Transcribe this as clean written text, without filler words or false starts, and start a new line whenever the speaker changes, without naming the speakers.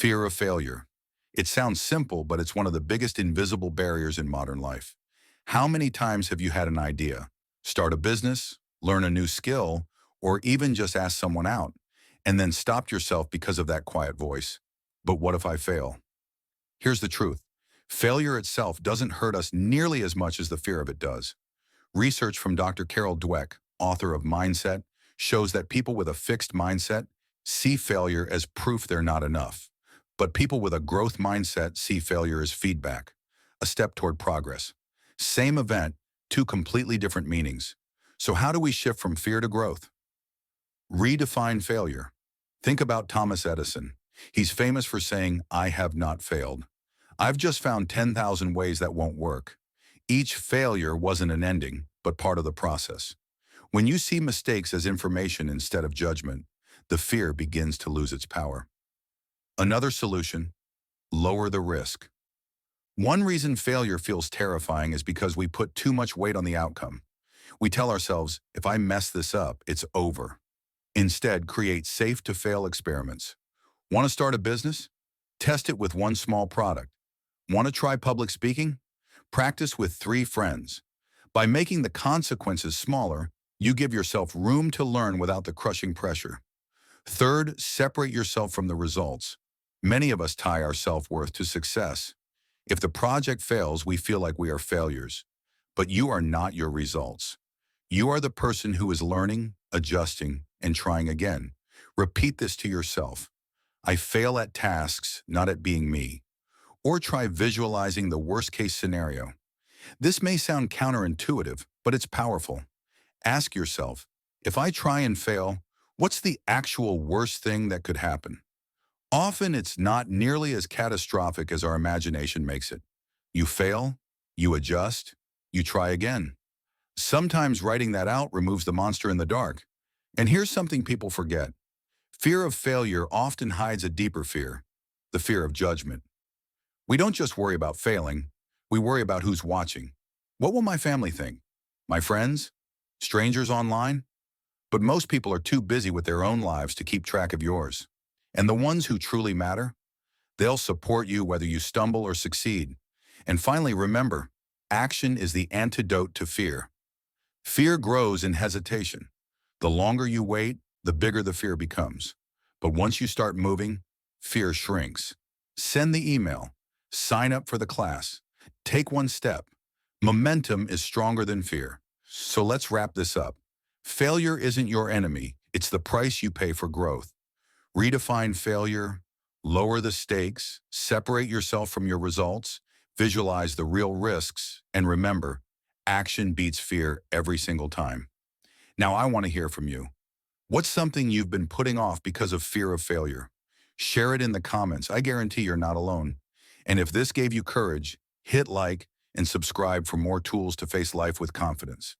Fear of failure. It sounds simple, but it's one of the biggest invisible barriers in modern life. How many times have you had an idea, start a business, learn a new skill, or even just ask someone out, and then stopped yourself because of that quiet voice? But what if I fail? Here's the truth. Failure itself doesn't hurt us nearly as much as the fear of it does. Research from Dr. Carol Dweck, author of Mindset, shows that people with a fixed mindset see failure as proof they're not enough. But people with a growth mindset see failure as feedback, a step toward progress. Same event, two completely different meanings. So how do we shift from fear to growth? Redefine failure. Think about Thomas Edison. He's famous for saying, "I have not failed. I've just found 10,000 ways that won't work." Each failure wasn't an ending, but part of the process. When you see mistakes as information instead of judgment, the fear begins to lose its power. Another solution: lower the risk. One reason failure feels terrifying is because we put too much weight on the outcome. We tell ourselves, if I mess this up, it's over. Instead, create safe-to-fail experiments. Want to start a business? Test it with one small product. Want to try public speaking? Practice with 3 friends. By making the consequences smaller, you give yourself room to learn without the crushing pressure. Third, separate yourself from the results. Many of us tie our self-worth to success. If the project fails, we feel like we are failures. But you are not your results. You are the person who is learning, adjusting, and trying again. Repeat this to yourself. I fail at tasks, not at being me. Or try visualizing the worst-case scenario. This may sound counterintuitive, but it's powerful. Ask yourself, if I try and fail, what's the actual worst thing that could happen? Often it's not nearly as catastrophic as our imagination makes it. You fail, you adjust, you try again. Sometimes writing that out removes the monster in the dark. And here's something people forget. Fear of failure often hides a deeper fear, the fear of judgment. We don't just worry about failing, we worry about who's watching. What will my family think? My friends? Strangers online? But most people are too busy with their own lives to keep track of yours. And the ones who truly matter, they'll support you whether you stumble or succeed. And finally, remember, action is the antidote to fear. Fear grows in hesitation. The longer you wait, the bigger the fear becomes. But once you start moving, fear shrinks. Send the email. Sign up for the class. Take one step. Momentum is stronger than fear. So let's wrap this up. Failure isn't your enemy. It's the price you pay for growth. Redefine failure, lower the stakes, separate yourself from your results, visualize the real risks, and remember, action beats fear every single time. Now I want to hear from you. What's something you've been putting off because of fear of failure? Share it in the comments. I guarantee you're not alone. And if this gave you courage, hit like and subscribe for more tools to face life with confidence.